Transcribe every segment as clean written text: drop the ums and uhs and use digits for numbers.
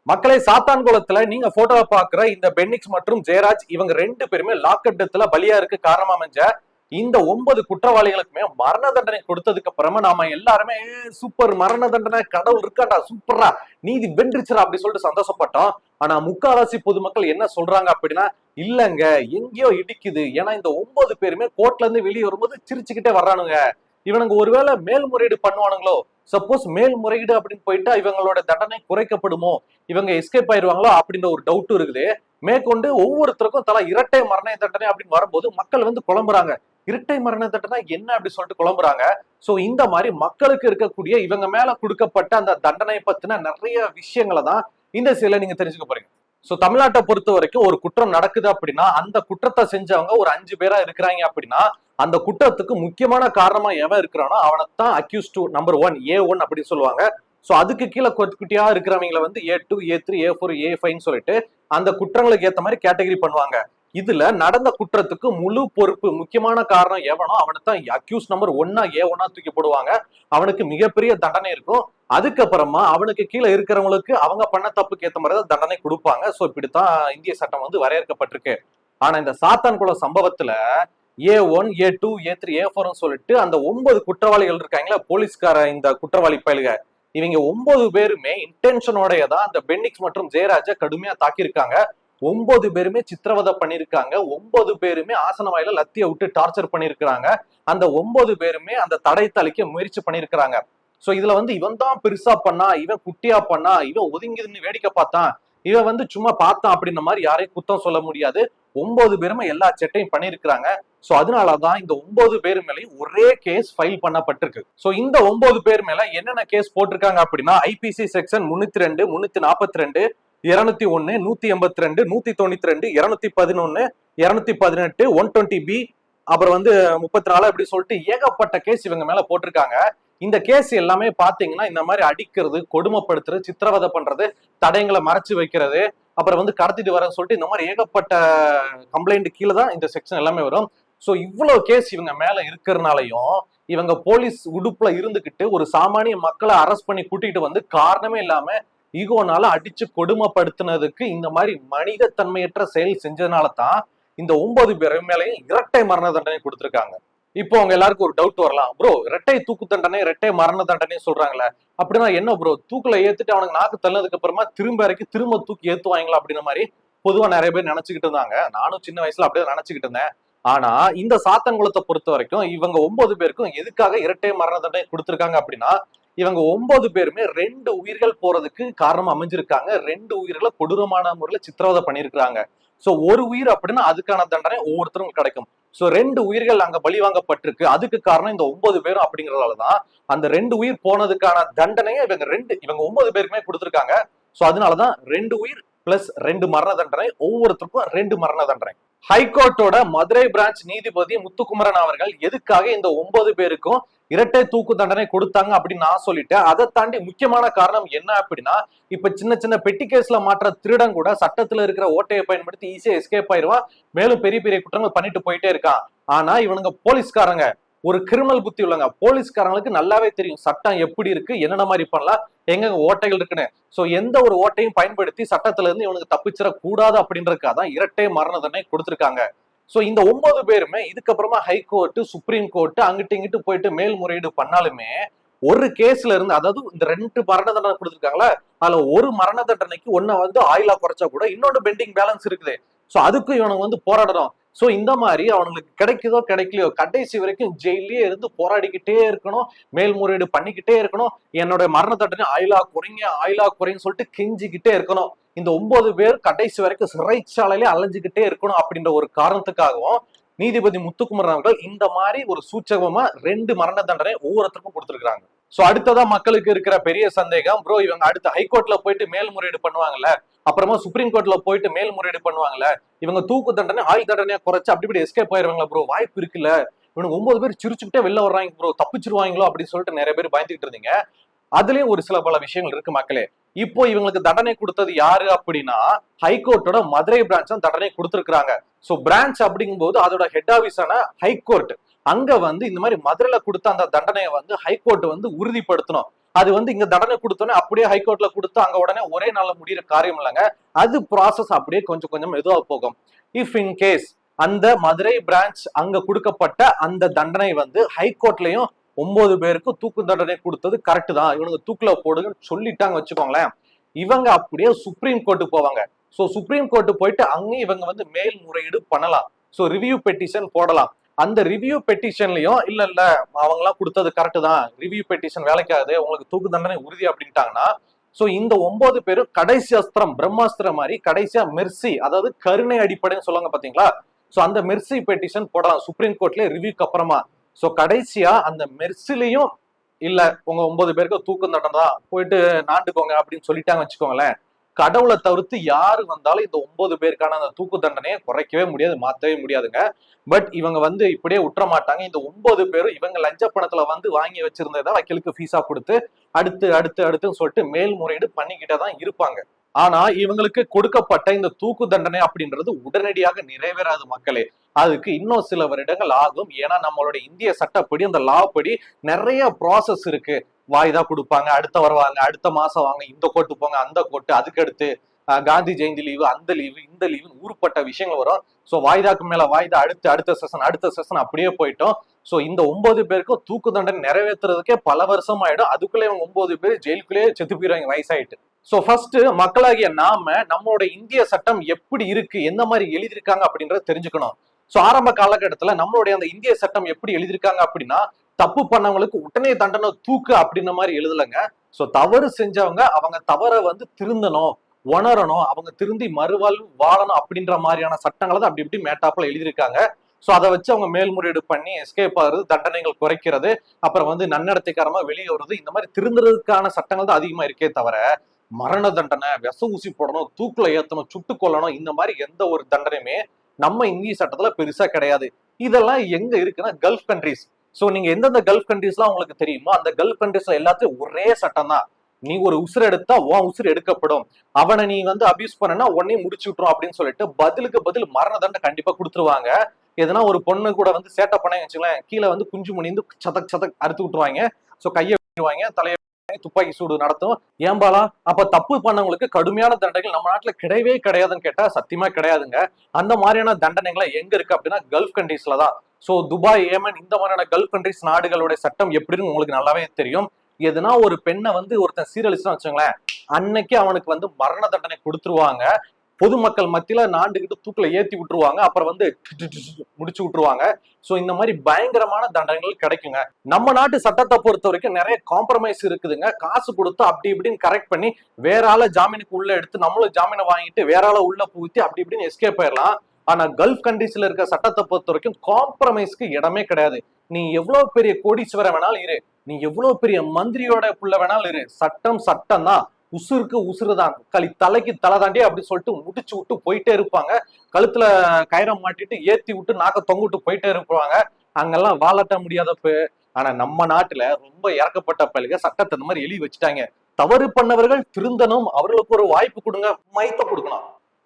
மக்களை சாத்தான்குளத்துல நீங்க போட்டோவை பாக்குற இந்த பென்னிக்ஸ் மற்றும் ஜெயராஜ் இவங்க ரெண்டு பேருமே லாக்அப் டெத்ல பலியா இருக்கு காரணமா அமைஞ்ச இந்த 9 குற்றவாளிகளுக்குமே மரண தண்டனை கொடுத்ததுக்கு அப்புறமா நாம எல்லாருமே சூப்பர் மரண தண்டனை கடவுள் இருக்காண்டா சூப்பரா நீதி வென்றுச்சுரா அப்படி சொல்லிட்டு சந்தோஷப்பட்டோம். ஆனா முக்காவாசி பொதுமக்கள் என்ன சொல்றாங்க அப்படின்னா இல்லங்க எங்கேயோ இடிக்குது. ஏன்னா இந்த 9 பேருமே கோர்ட்ல இருந்து வெளியே வரும்போது சிரிச்சுக்கிட்டே வர்றானுங்க. இவனுங்க ஒருவேளை மேல்முறையீடு பண்ணுவானுங்களோ, சப்போஸ் மேல்முறையீடு அப்படின்னு போயிட்டா இவங்களோட தண்டனை குறைக்கப்படுமோ, இவங்க எஸ்கேப் ஆயிடுவாங்களோ அப்படின்ற ஒரு டவுட்டும் இருக்குது. மேற்கொண்டு ஒவ்வொருத்தருக்கும் தலா இரட்டை மரண தண்டனை அப்படின்னு வரும்போது மக்கள் வந்து குழம்புறாங்க. இரட்டை மரண தண்டனை என்ன அப்படி சொல்லிட்டு குழம்புறாங்க. சோ இந்த மாதிரி மக்களுக்கு இருக்கக்கூடிய இவங்க மேல கொடுக்கப்பட்ட அந்த தண்டனை பத்தின நிறைய விஷயங்களை தான் இந்த சில நீங்க தெரிஞ்சுக்க போறீங்க. சோ தமிழ்நாட்டை பொறுத்த வரைக்கும் ஒரு குற்றம் நடக்குது அப்படின்னா அந்த குற்றத்தை செஞ்சவங்க ஒரு 5 பேரா இருக்கிறாங்க அப்படின்னா அந்த குற்றத்துக்கு முக்கியமான காரணமா எவன் இருக்கிறானோ அவனைத்தான் அக்யூஸ்ட் நம்பர் 1 A1 அப்படின்னு சொல்லுவாங்க. சோ அதுக்கு கீழே குட்டியா இருக்கிறவங்களை வந்து A2 A3 A4 A5 சொல்லிட்டு அந்த குற்றங்களுக்கு ஏத்த மாதிரி கேட்டகரி பண்ணுவாங்க. இதுல நடந்த குற்றத்துக்கு முழு பொறுப்பு முக்கியமான காரணம் எவனோ அவனைத்தான் அக்யூஸ் நம்பர் 1 A1 தூக்கி போடுவாங்க. அவனுக்கு மிகப்பெரிய தண்டனை இருக்கும். அதுக்கப்புறமா அவனுக்கு கீழே இருக்கிறவங்களுக்கு அவங்க பண்ண தப்புக்கு ஏத்த மாதிரி தான் தண்டனை கொடுப்பாங்க. சோ இப்படித்தான் இந்திய சட்டம் வந்து வரையறுக்கப்பட்டிருக்கு. ஆனா இந்த சாத்தான்குளம் சம்பவத்துல A1 A2 A3 A4 சொல்லிட்டு அந்த 9 குற்றவாளிகள் இருக்காங்களா போலீஸ்கார இந்த குற்றவாளி பயலுக இவங்க 9 பேருமே இன்டென்ஷனோடையதான் அந்த பென்னிக்ஸ் மற்றும் ஜெயராஜ கடுமையா தாக்கியிருக்காங்க. 9 பேருமே சித்திரவதை பண்ணிருக்காங்க. 9 பேருமே ஆசன வாயில லத்திய விட்டு டார்ச்சர் பண்ணிருக்கிறாங்க. அந்த 9 பேருமே அந்த தடை தளிக்க முயற்சி பண்ணிருக்கிறாங்க. சோ இதுல வந்து இவன் தான் பெருசா பண்ணா, இவன் குட்டியா பண்ணா, இவன் ஒதுங்கிதுன்னு வேடிக்கை பார்த்தான், இவன் வந்து சும்மா பார்த்தான் அப்படின்ற மாதிரி யாரையும் குத்தம் சொல்ல முடியாது. 9 பேருமே எல்லா செட்டையும் பண்ணிருக்கிறாங்க. சோ அதனாலதான் இந்த 9 பேர் மேலேயும் ஒரே கேஸ் ஃபைல் பண்ணப்பட்டிருக்கு. சோ இந்த 9 பேர் மேல என்னென்ன கேஸ் போட்டிருக்காங்க அப்படின்னா ஐபிசி செக்ஷன் 302 342 201 182 192 211 218 120B அப்புறம் வந்து 34 இப்படி சொல்லிட்டு ஏகப்பட்ட கேஸ் இவங்க மேல போட்டிருக்காங்க. இந்த கேஸ் எல்லாமே பாத்தீங்கன்னா இந்த மாதிரி அடிக்கிறது, கொடுமைப்படுத்துறது, சித்திரவதை பண்றது, தடயங்களை மறைச்சு வைக்கிறது, அப்புறம் வந்து கடத்திட்டு வரன்னு சொல்லிட்டு இந்த மாதிரி ஏகப்பட்ட கம்ப்ளைண்ட் கீழே தான் இந்த செக்ஷன் எல்லாமே வரும். சோ இவ்வளவு கேஸ் இவங்க மேல இருக்கிறதுனாலையும் இவங்க போலீஸ் உடுப்புல இருந்துகிட்டு ஒரு சாமானிய மக்களை அரெஸ்ட் பண்ணி கூட்டிட்டு வந்து காரணமே இல்லாம ஈகோனால அடிச்சு கொடுமைப்படுத்தினதுக்கு இந்த மாதிரி மனித தன்மையற்ற செயல் செஞ்சதுனால தான் இந்த 9 பேர் மேலையும் இரட்டை மரண தண்டனை கொடுத்திருக்காங்க. இப்போ அவங்க எல்லாருக்கும் ஒரு டவுட் வரலாம், ப்ரோ இரட்டை தூக்கு தண்டனை இரட்டை மரண தண்டனை சொல்றாங்களே அப்படின்னா என்ன ப்ரோ, தூக்குல ஏத்துட்டு அவனுக்கு நாக்கு தள்ளதுக்கு அப்புறமா திரும்ப இறக்கி திரும்ப தூக்கி ஏத்துவாங்களா அப்படின்ற மாதிரி பொதுவா நிறைய பேர் நினைச்சுக்கிட்டு இருந்தாங்க. நானும் சின்ன வயசுல அப்படியே நினைச்சுக்கிட்டு இருந்தேன். ஆனா இந்த சாத்தான்குளத்தை பொறுத்த வரைக்கும் இவங்க 9 பேருக்கும் எதுக்காக இரட்டை மரண தண்டனை கொடுத்திருக்காங்க அப்படின்னா இவங்க 9 பேருமே 2 உயிர்கள் போறதுக்கு காரணம் அமைஞ்சிருக்காங்க. 2 உயிர்களை கொடூரமான முறையில சித்திரவதை பண்ணிருக்காங்க. சோ ஒரு உயிர் அப்படின்னா அதுக்கான தண்டனை ஒவ்வொருத்தரும் கிடைக்கும். சோ 2 உயிர்கள் அங்க பலி வாங்கப்பட்டிருக்கு. அதுக்கு காரணம் இந்த 9 பேரும் அப்படிங்கறதாலதான் அந்த 2 உயிர் போனதுக்கான தண்டனையை இவங்க 9 பேருக்குமே கொடுத்திருக்காங்க. சோ அதனாலதான் 2 உயிர் பிளஸ் 2 மரண தண்டனை, ஒவ்வொருத்தருக்கும் 2 மரண தண்டனை. ஹைகோர்ட்டோட மதுரை பிரான்ச் நீதிபதி முத்துக்குமரன் அவர்கள் எதுக்காக இந்த 9 பேருக்கும் இரட்டை தூக்கு தண்டனை கொடுத்தாங்க அப்படின்னு நான் சொல்லிட்டேன். அதை தாண்டி முக்கியமான காரணம் என்ன அப்படின்னா இப்ப சின்ன சின்ன பெட்டி கேஸ்ல மாற்ற திருடன் கூட சட்டத்துல இருக்கிற ஓட்டையை பயன்படுத்தி ஈஸியா எஸ்கேப் ஆயிடுவான், மேலும் பெரிய பெரிய குற்றங்கள் பண்ணிட்டு போயிட்டே இருக்கான். ஆனா இவனுங்க போலீஸ்காரங்க ஒரு கிரிமினல் புத்தி உள்ளங்க. போலீஸ்காரங்களுக்கு நல்லாவே தெரியும் சட்டம் எப்படி இருக்கு, என்னென்ன மாதிரி பண்ணலாம், எங்க ஓட்டைகள் இருக்குன்னு. சோ எந்த ஒரு ஓட்டையும் பயன்படுத்தி சட்டத்துல இருந்து இவனுக்கு தப்பிச்சிட கூடாது அப்படின்றதுக்காக தான் இரட்டை மரண தண்டனை கொடுத்திருக்காங்க. சோ இந்த 9 பேருமே இதுக்கப்புறமா ஹைகோர்ட், சுப்ரீம் கோர்ட் அங்கிட்டு இங்கிட்டு போயிட்டு மேல்முறையீடு பண்ணாலுமே ஒரு கேஸ்ல இருந்து, அதாவது இந்த 2 மரண தண்டனை கொடுத்திருக்காங்களா அதுல ஒரு மரண தண்டனைக்கு ஒன்ன வந்து ஆயிலா குறைச்சா கூட இன்னொன்று பெண்டிங் பேலன்ஸ் இருக்குது. சோ அதுக்கும் இவனுக்கு வந்து போராடணும். சோ இந்த மாதிரி அவனுக்கு கிடைக்குதோ கிடைக்கலையோ கடைசி வரைக்கும் ஜெயிலே இருந்து போராடிக்கிட்டே இருக்கணும், மேல்முறையீடு பண்ணிக்கிட்டே இருக்கணும், என்னோட மரண தண்டனை ஆயிலா குறைன்னு சொல்லிட்டு கெஞ்சிக்கிட்டே இருக்கணும். இந்த 9 பேர் கடைசி வரைக்கும் சிறைச்சாலையிலே அலைஞ்சுக்கிட்டே இருக்கணும் அப்படின்ற ஒரு காரணத்துக்காகவும் நீதிபதி முத்துக்குமரன் அவர்கள் இந்த மாதிரி ஒரு சூச்சகமா 2 மரண தண்டனை ஒவ்வொருத்தருக்கும் கொடுத்திருக்காங்க. சோ அடுத்ததா மக்களுக்கு இருக்கிற பெரிய சந்தேகம், ப்ரோ இவங்க அடுத்து ஹைகோர்ட்ல போயிட்டு மேல்முறையீடு பண்ணுவாங்கல்ல, அப்புறமா சுப்ரீம் கோர்ட்ல போயிட்டு மேல்முறையீடு பண்ணுவாங்கல்ல, இவங்க தூக்கு தண்டனை ஆயுள் தண்டனையா குறைச்சு அப்படி இப்படி எஸ்கேப் ஆயிருவாங்களா ப்ரோ, வாய்ப்பு இருக்குல்ல, இவனுக்கு 9 பேர் சிரிச்சுக்கிட்டே வெளில வர்றாங்க ப்ரோ, தப்பிச்சிருவாங்களோ அப்படின்னு சொல்லிட்டு நிறைய பேர் பயந்துகிட்டு இருந்தீங்க. அதுலயும் ஒரு சில பல விஷயங்கள் இருக்கு மக்களே. இப்போ இவங்களுக்கு தண்டனை கொடுத்தது யாரு அப்படின்னா ஹைகோர்ட்டோட மதுரை பிரான்ச் தான் தண்டனை கொடுத்திருக்காங்க. சோ பிரான்ச் அப்படிங்கும் போது அதோட ஹெட் ஆபீஸான ஹைகோர்ட் அங்க வந்து இந்த மாதிரி மதுரையில கொடுத்த அந்த தண்டனையை வந்து ஹைகோர்ட் வந்து உறுதிப்படுத்தணும். அது வந்து இங்க தண்டனை கொடுத்தோன்னே அப்படியே ஹைகோர்ட்ல கொடுத்து அங்க உடனே ஒரே நாள்ல முடிகிற காரியம் இல்லைங்க. அது ப்ராசஸ் அப்படியே கொஞ்சம் கொஞ்சம் மெதுவா போகும். இஃப் இன் கேஸ் அந்த மதுரை பிரான்ச் அங்க கொடுக்கப்பட்ட அந்த தண்டனை வந்து ஹைகோர்ட்லயும் 9 பேருக்கு தூக்கு தண்டனை கொடுத்தது கரெக்ட் தான், இவனுக்கு தூக்குல போடுங்கன்னு சொல்லிட்டாங்க வச்சுக்கோங்களேன், இவங்க அப்படியே சுப்ரீம் கோர்ட்டு போவாங்க. சோ சுப்ரீம் கோர்ட்டு போயிட்டு அங்கேயும் இவங்க வந்து மேல்முறையீடு பண்ணலாம். சோ ரிவ்யூ பெட்டிஷன் போடலாம். அந்த ரிவ்யூ பெட்டிஷன்லயும் இல்ல இல்ல அவங்க எல்லாம் கொடுத்தது கரெக்ட் தான், ரிவ்யூ பெட்டிஷன் வேலைக்காது, உங்களுக்கு தூக்கு தண்டனை உறுதி அப்படின்ட்டாங்கன்னா, சோ இந்த 9 பேரும் கடைசி அஸ்திரம் பிரம்மாஸ்திரம் மாதிரி கடைசியா மெர்சி, அதாவது கருணை அடிப்படைன்னு சொல்லுவாங்க பாத்தீங்களா, சோ அந்த மெர்சி பெட்டிஷன் போடலாம் சுப்ரீம் கோர்ட்ல ரிவ்யூக்கு அப்புறமா. சோ கடைசியா அந்த மெர்சிலையும் இல்ல உங்க 9 பேருக்கு தூக்கு தண்டனை தான், போயிட்டு நாண்டுக்கோங்க அப்படின்னு சொல்லிட்டாங்க வச்சுக்கோங்களேன், கடவுளை தவிர்த்து யாரு வந்தாலும் இந்த 9 பேருக்கான அந்த தூக்கு தண்டனையை குறைக்கவே முடியாது, மாத்தவே முடியாதுங்க. பட் இவங்க வந்து இப்படியே விட்டுற மாட்டாங்க. இந்த 9 பேரும் இவங்க லஞ்ச பணத்துல வந்து வாங்கி வச்சிருந்ததை வக்கீலுக்கு ஃபீஸா கொடுத்து அடுத்து அடுத்து அடுத்துன்னு சொல்லிட்டு மேல்முறையீடு பண்ணிக்கிட்டே தான் இருப்பாங்க. ஆனா இவங்களுக்கு கொடுக்கப்பட்ட இந்த தூக்கு தண்டனை அப்படின்றது உடனடியாக நிறைவேறாது மக்களே. அதுக்கு இன்னும் சில வருடங்கள் ஆகும். ஏன்னா நம்மளுடைய இந்திய சட்டப்படி அந்த லா படி நிறைய ப்ராசஸ் இருக்கு. வாய்தா கொடுப்பாங்க, அடுத்த வருவாங்க, அடுத்த மாசம் வாங்க, இந்த கோர்ட்டு போங்க, அந்த கோர்ட்டு, அதுக்கு அடுத்து காந்தி ஜெயந்தி லீவு, அந்த லீவு, இந்த லீவு, ஊருப்பட்ட விஷயங்கள் வரும். சோ வாய்தாக்கு மேல வாய்தா, அடுத்த செஷன் அப்படியே போயிட்டோம். சோ இந்த 9 பேருக்கும் தூக்கு தண்டனை நிறைவேற்றுறதுக்கே பல வருஷம் ஆயிடும். அதுக்குள்ளே இவங்க 9 பேர் ஜெயிலுக்குள்ளேயே செத்து போயிருவாங்க வயசாயிட்டு. சோ ஃபர்ஸ்ட் மக்களாகிய நாம நம்மளோட இந்திய சட்டம் எப்படி இருக்கு, எந்த மாதிரி எழுதியிருக்காங்க அப்படின்றத தெரிஞ்சுக்கணும். சோ ஆரம்ப காலகட்டத்துல நம்மளுடைய அந்த இந்திய சட்டம் எப்படி எழுதியிருக்காங்க அப்படின்னா, தப்பு பண்ணவங்களுக்கு உடனே தண்டனை தூக்கு அப்படின்ற மாதிரி எழுதலைங்க. சோ தவறு செஞ்சவங்க அவங்க தவற வந்து திருந்தணும், உணரணும், அவங்க திருந்தி மறுவாழ்வு வாழணும் அப்படின்ற மாதிரியான சட்டங்களை தான் அப்படி இப்படி மேட்டாப்ல எழுதியிருக்காங்க. சோ அதை வச்சு அவங்க மேல்முறையீடு பண்ணி எஸ்கேப் ஆகுறது, தண்டனைகள் குறைக்கிறது, அப்புறம் வந்து நன்னடத்தைக்காரமா வெளியே வருது, இந்த மாதிரி திருந்துறதுக்கான சட்டங்கள் தான் அதிகமா இருக்கே தவிர மரண தண்டனை, விஷ ஊசி போடணும், தூக்குல ஏத்தணும், சுட்டு கொல்லணும், இந்த மாதிரி எந்த ஒரு தண்டனையுமே நம்ம இந்திய சட்டத்துல பெருசா கிடையாது. இதெல்லாம் எங்க இருக்குன்னா கல்ஃப் கண்ட்ரிஸ். சோ நீங்க எந்தெந்த கல்ஃப் கண்ட்ரிஸ்லாம் உங்களுக்கு தெரியுமோ அந்த கல்ஃப் கண்ட்ரிஸ்ல எல்லாத்தையும் ஒரே சட்டம் தான். நீ ஒரு உசுறு எடுத்தா உன் உசுறு எடுக்கப்படும், அவனை நீ வந்து அபியூஸ் பண்ணனா உடனே முடிச்சு விட்டுரும் அப்படின்னு சொல்லிட்டு பதிலுக்கு பதில் மரண தண்டனை கண்டிப்பா கொடுத்துருவாங்க. எதனா ஒரு பொண்ணு கூட வந்து சேட்டை பண்ண வச்சுக்கலாம், கீழே வந்து குஞ்சு மணிந்து சதக் சதக் அறுத்து விட்டுருவாங்க. சோ கையை விடுவாங்க, தலையை துப்பாக்கி சூடு நடத்தும். ஏம்பாலா அப்ப தப்பு பண்ணவங்களுக்கு கடுமையான தண்டனைகள் நம்ம நாட்டுல கிடையவே கிடையாதுன்னு கேட்டா சத்தியமா கிடையாதுங்க. அந்த மாதிரியான தண்டனைகளை எங்க இருக்கு அப்படின்னா கல்ஃப் கண்ட்ரீஸ்ல தான். சோ துபாய், ஏமன், இந்த மாதிரியான கல்ஃப் கண்ட்ரீஸ் நாடுகளுடைய சட்டம் எப்படின்னு உங்களுக்கு நல்லாவே தெரியும். எதுனா ஒரு பெண்ணை வந்து ஒருத்தன் சீரழிச்சுன்னு வச்சுங்களேன், அன்னைக்கு அவனுக்கு வந்து மரண தண்டனை கொடுத்துருவாங்க. பொதுமக்கள் மத்தியில நாண்டுகிட்டு தூக்குல ஏத்தி விட்டுருவாங்க, அப்புறம் வந்து முடிச்சு விட்டுருவாங்க. சோ இந்த மாதிரி பயங்கரமான தண்டனைகள் கிடைக்குங்க. நம்ம நாட்டு சட்டத்தை பொறுத்த வரைக்கும் நிறைய காம்ப்ரமைஸ் இருக்குதுங்க. காசு கொடுத்து அப்படி இப்படின்னு கரெக்ட் பண்ணி வேற ஆள ஜாமீனுக்கு உள்ள எடுத்து நம்மளும் ஜாமீனை வாங்கிட்டு வேற ஆள உள்ள பூத்தி அப்படி இப்படின்னு எஸ்கேப் ஆயிடலாம். ஆனா கல்ஃப் கண்ட்ரீஸ்ல இருக்க சட்டத்தை பொறுத்த வரைக்கும் காம்ப்ரமைஸ்க்கு இடமே கிடையாது. நீ எவ்வளவு பெரிய கோடீஸ்வரன் வேணாலும் இரு, நீ எவ்வளவு பெரிய மந்திரியோட புள்ள வேணாலும் இரு, சட்டம் சட்டம் தான், உசுருக்கு உசுறுதான், தலைக்கு தலை தாண்டி அப்படி சொல்லிட்டு முடிச்சு விட்டு போயிட்டே இருப்பாங்க. கழுத்துல கயிறம் மாட்டிட்டு ஏத்தி விட்டு நாக்க தொங்க விட்டு போயிட்டே இருப்பாங்க. அங்கெல்லாம் வாழட்ட முடியாதப்ப. ஆனா நம்ம நாட்டுல ரொம்ப இறக்கப்பட்ட பள்ளிக சட்டத்தை இந்த மாதிரி எழுதி வச்சுட்டாங்க. தவறு பண்ணவர்கள் திருந்தனும், அவர்களுக்கு ஒரு வாய்ப்பு கொடுங்க, மைத்த கொடுக்கணும்.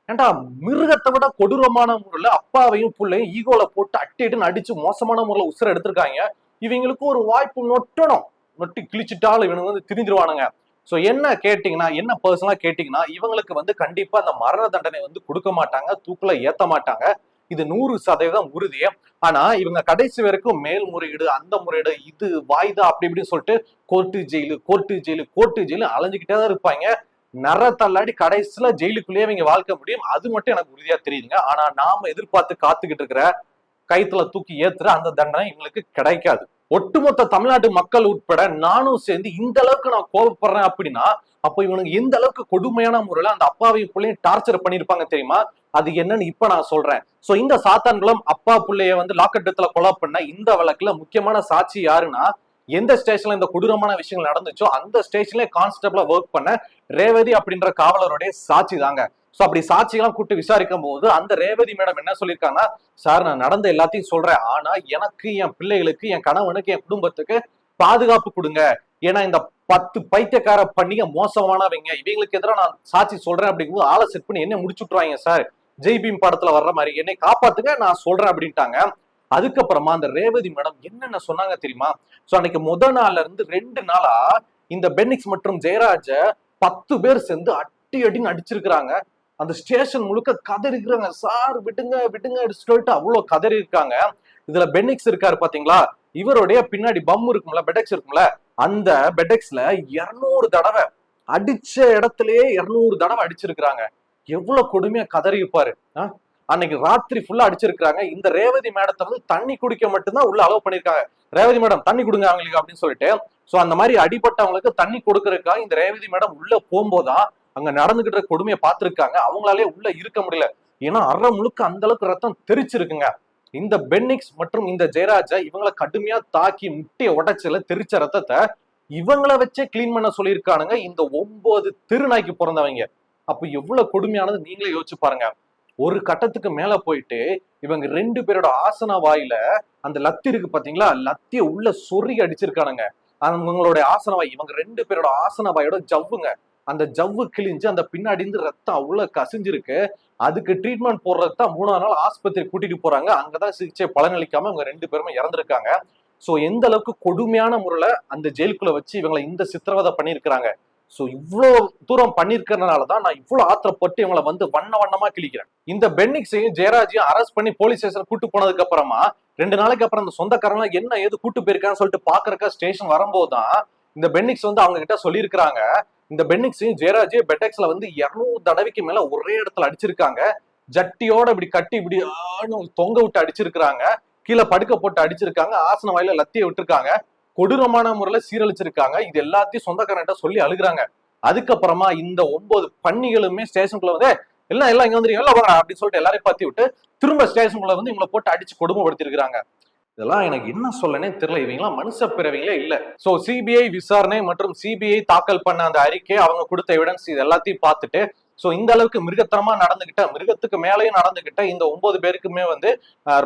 ஏன்டா மிருகத்தை விட கொடூரமான முறையில அப்பாவையும் பிள்ளையும் ஈகோல போட்டு அட்டிட்டு அடிச்சு மோசமான முறையில உசுர எடுத்திருக்காங்க. இவங்களுக்கு ஒரு வாய்ப்பு நொட்டணும், நொட்டி கிழிச்சிட்டாலும் இவனுங்க வந்து திரிஞ்சிருவானுங்க. சோ என்ன கேட்டீங்கன்னா, என்ன பர்சனலா கேட்டீங்கன்னா, இவங்களுக்கு வந்து கண்டிப்பா அந்த மரண தண்டனை வந்து கொடுக்க மாட்டாங்க, தூக்குல ஏத்த மாட்டாங்க. இது 100% உறுதி. ஆனா இவங்க கடைசி வரைக்கும் மேல்முறையீடு, அந்த முறையீடு, இது வாய்தா அப்படி இப்படின்னு சொல்லிட்டு court jail, court jail, court jail அலைஞ்சுக்கிட்டே தான் இருப்பாங்க. நர தள்ளாடி கடைசியில ஜெயிலுக்குள்ளேயே இவங்க வாழ்க்கை முடியும். அது மட்டும் எனக்கு உறுதியா தெரியுதுங்க. ஆனா நாம எதிர்பார்த்து காத்துக்கிட்டு இருக்கிற கைத்துல தூக்கி ஏத்துற அந்த தண்டனை இவங்களுக்கு கிடைக்காது. ஒட்டுமொத்த தமிழ்நாட்டு மக்கள் உட்பட நானும் சேர்ந்து இந்த அளவுக்கு நான் கோபப்படுறேன் அப்படின்னா, அப்ப இவனுக்கு எந்த அளவுக்கு கொடுமையான முறையில அந்த அப்பாவையும் பிள்ளையும் டார்ச்சர் பண்ணிருப்பாங்க தெரியுமா? அது என்னன்னு இப்ப நான் சொல்றேன். சோ இந்த சாத்தான்குளம் அப்பா பிள்ளைய வந்து லாக்கெட்டத்துல கொலை பண்ண இந்த வழக்குல முக்கியமான சாட்சி யாருன்னா, எந்த ஸ்டேஷன்ல இந்த கொடூரமான விஷயங்கள் நடந்துச்சோ அந்த ஸ்டேஷன்ல கான்ஸ்டபிளா ஒர்க் பண்ண ரேவதி அப்படின்ற காவலருடைய சாட்சி தாங்க. சோ அப்படி சாட்சியெல்லாம் கூப்பிட்டு விசாரிக்கும் போது அந்த ரேவதி மேடம் என்ன சொல்லியிருக்காங்கன்னா, சார் நான் நடந்த எல்லாத்தையும் சொல்றேன், ஆனா எனக்கு, என் பிள்ளைகளுக்கு, என் கணவனுக்கு, என் குடும்பத்துக்கு பாதுகாப்பு கொடுங்க. ஏன்னா இந்த 10 பைத்தியக்கார பண்ணிங்க மோசமானவங்க, இவங்களுக்கு எதிராக நான் சாட்சி சொல்றேன் அப்படிங்கும்போது ஆளை செட் பண்ணி என்ன முடிச்சு விட்டுருவாங்க சார், ஜெய்பீம் படத்துல வர்ற மாதிரி என்னை காப்பாத்துங்க நான் சொல்றேன் அப்படின்ட்டாங்க. அதுக்கப்புறமா அந்த ரேவதி மேடம் என்னென்ன சொன்னாங்க தெரியுமா? சோ அன்னைக்கு முதல் நாள்ல இருந்து 2 நாளா இந்த பென்னிக்ஸ் மற்றும் ஜெயராஜ 10 பேர் சேர்ந்து அடி அடின்னு அடிச்சிருக்கிறாங்க. அந்த ஸ்டேஷன் முழுக்க கதறி இருக்கிறாங்க. சார் விடுங்க விடுங்க சொல்லிட்டு அவ்வளவு கதறி இருக்காங்க. இதுல பென்னிக்ஸ் இருக்காரு பாத்தீங்களா, இவருடைய பின்னாடி பம் இருக்கும்ல, பெடெக்ஸ் இருக்கும்ல, அந்த பெடெக்ஸ்ல 200 தடவை அடிச்ச இடத்திலேயே 200 தடவை அடிச்சிருக்கிறாங்க. எவ்வளவு கொடுமையா கதறி இருப்பாரு. அன்னைக்கு ராத்திரி ஃபுல்லா அடிச்சிருக்காங்க. இந்த ரேவதி மேடத்தை வந்து தண்ணி குடிக்க மட்டும்தான் உள்ள அலோவ் பண்ணிருக்காங்க. ரேவதி மேடம் தண்ணி கொடுங்க அவங்களுக்கு அப்படின்னு சொல்லிட்டு. சோ அந்த மாதிரி அடிபட்டவங்களுக்கு தண்ணி கொடுக்கறதுக்காக இந்த ரேவதி மேடம் உள்ள போகும்போதான் அங்க நடந்துகிட்ட கொடுமையை பார்த்திருக்காங்க. அவங்களாலே உள்ள இருக்க முடியல. ஏன்னா அரை முழுக்க அந்த அளவுக்கு ரத்தம் தெரிச்சிருக்குங்க. இந்த பென்னிக்ஸ் மற்றும் இந்த ஜெயராஜ இவங்களை கடுமையா தாக்கி முட்டிய உடைச்சல தெரிச்ச ரத்தத்தை இவங்கள வச்சே கிளீன் பண்ண சொல்லியிருக்கானுங்க இந்த 9 திருநாய்க்கு பிறந்தவங்க. அப்ப எவ்வளவு கொடுமையானது நீங்களே யோசிச்சு பாருங்க. ஒரு கட்டத்துக்கு மேல போயிட்டு இவங்க 2 பேரோட ஆசன வாயில அந்த லத்தி இருக்கு பாத்தீங்களா, லத்திய உள்ள சொருகி அடிச்சிருக்கானுங்க. அவங்களுடைய ஆசன வாய், இவங்க 2 பேரோட ஆசன வாயோட ஜவ்வுங்க, அந்த ஜவ்வு கிழிஞ்சு அந்த பின்னாடி இருந்து ரத்தம் அவ்வளவு கசிஞ்சிருக்கு. அதுக்கு ட்ரீட்மெண்ட் போடுறதுதான் 3ஆவது நாள் ஆஸ்பத்திரி கூட்டிட்டு போறாங்க. அங்கதான் சிகிச்சை பலனளிக்காம இவங்க 2 பேருமே இறந்திருக்காங்க. சோ எந்த அளவுக்கு கொடுமையான முறையில அந்த ஜெயிலுக்குள்ள வச்சு இவங்களை இந்த சித்திரவதை பண்ணிருக்கிறாங்க. சோ இவ்வளவு தூரம் பண்ணிருக்கிறதுனாலதான் நான் இவ்வளவு ஆத்திரப்பட்டு இவங்களை வந்து வண்ண வண்ணமா கிழிக்கிறேன். இந்த பென்னிக்ஸையும் ஜெயராஜையும் அரெஸ்ட் பண்ணி போலீஸ் ஸ்டேஷன் கூட்டு போனதுக்கு அப்புறமா 2 நாளைக்கு அப்புறம் அந்த சொந்தக்காரங்க என்ன ஏது கூட்டு போயிருக்கான்னு சொல்லிட்டு பாக்குறக்க ஸ்டேஷன் வரும்போதுதான் இந்த பென்னிக்ஸ் வந்து அவங்க கிட்ட சொல்லியிருக்கிறாங்க, இந்த பென்னிக்ஸையும் ஜெயராஜையும் பெட்டெக்ஸ்ல வந்து 200 தடவைக்கு மேல ஒரே இடத்துல அடிச்சிருக்காங்க. ஜட்டியோட இப்படி கட்டி இப்படி தொங்க விட்டு அடிச்சிருக்காங்க. கீழே படுக்க போட்டு அடிச்சிருக்காங்க. ஆசன வாயில லத்திய விட்டுருக்காங்க. கொடூரமான முறையில சீரழிச்சிருக்காங்க. இது எல்லாத்தையும் சொந்தக்காரன்ட்ட சொல்லி அழுகுறாங்க. அதுக்கப்புறமா இந்த 9 பன்னிகளுமே ஸ்டேஷனுக்குள்ள வந்து எல்லாம் இங்க வந்துருங்க எல்லாம் வாங்க அப்படின்னு சொல்லிட்டு எல்லாரையும் பத்தி விட்டு திரும்ப ஸ்டேஷனுக்குள்ள வந்து இவங்களை போட்டு அடிச்சு கொடுமைப்படுத்திருக்காங்க. இதெல்லாம் எனக்கு என்ன சொல்லனே தெரியல. இவங்கெல்லாம் மனுஷ பிறவிங்களே இல்ல. சோ சிபிஐ விசாரணை மற்றும் சிபிஐ தாக்கல் பண்ண அந்த அறிக்கை, அவங்க கொடுத்த எவிடன்ஸ், இது எல்லாத்தையும் பார்த்துட்டு சோ இந்த அளவுக்கு மிருகத்தனமா நடந்துகிட்ட, மிருகத்துக்கு மேலேயும் நடந்துகிட்ட இந்த 9 பேருக்குமே வந்து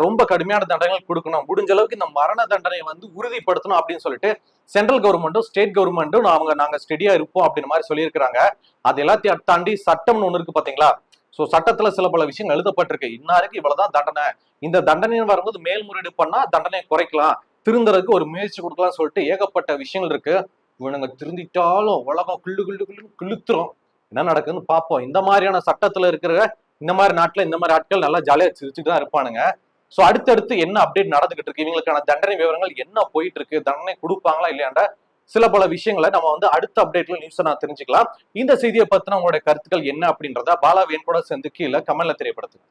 ரொம்ப கடுமையான தண்டனைகள் கொடுக்கணும். முடிஞ்ச அளவுக்கு இந்த மரண தண்டனையை வந்து உறுதிப்படுத்தணும் அப்படின்னு சொல்லிட்டு சென்ட்ரல் கவர்மெண்ட்டும் ஸ்டேட் கவர்மெண்ட்டும் நாங்க ஸ்டெடியா இருப்போம் அப்படின்னு மாதிரி சொல்லியிருக்கிறாங்க. அது எல்லாத்தையும் தாண்டி சட்டம்னு ஒண்ணு இருக்கு பாத்தீங்களா. சோ சட்டத்துல சில பல விஷயங்கள் எழுதப்பட்டிருக்கு. இன்னாருக்கு இவ்வளவுதான் தண்டனை, இந்த தண்டனை வரும்போது மேல்முறையீடு பண்ணா தண்டனையை குறைக்கலாம், திருந்துறதுக்கு ஒரு முயற்சி கொடுக்கலாம் சொல்லிட்டு ஏகப்பட்ட விஷயங்கள் இருக்கு. இவனுங்க திருந்திட்டாலும் உலகம் கிள்ளுத்துறோம். என்ன நடக்குதுன்னு பார்ப்போம். இந்த மாதிரியான சட்டத்துல இருக்கிற இந்த மாதிரி நாட்டுல இந்த மாதிரி ஆட்கள் நல்லா ஜாலியா சிரிச்சுட்டு தான் இருப்பானுங்க. சோ அடுத்தடுத்து என்ன அப்டேட் நடந்துகிட்டு இருக்கு, இவங்களுக்கான தண்டனை விவரங்கள் என்ன போயிட்டு இருக்கு, தண்டனை கொடுப்பாங்களா இல்லையாண்ட சில பல விஷயங்களை நம்ம வந்து அடுத்த அப்டேட்ல நியூஸ் நான் தெரிஞ்சுக்கலாம். இந்த செய்தியை பத்தின உங்களுடைய கருத்துக்கள் என்ன அப்படின்றத பாலாவியன் கூட சேர்ந்து கீழே கமெண்ட்ல தெரியப்படுத்துங்க.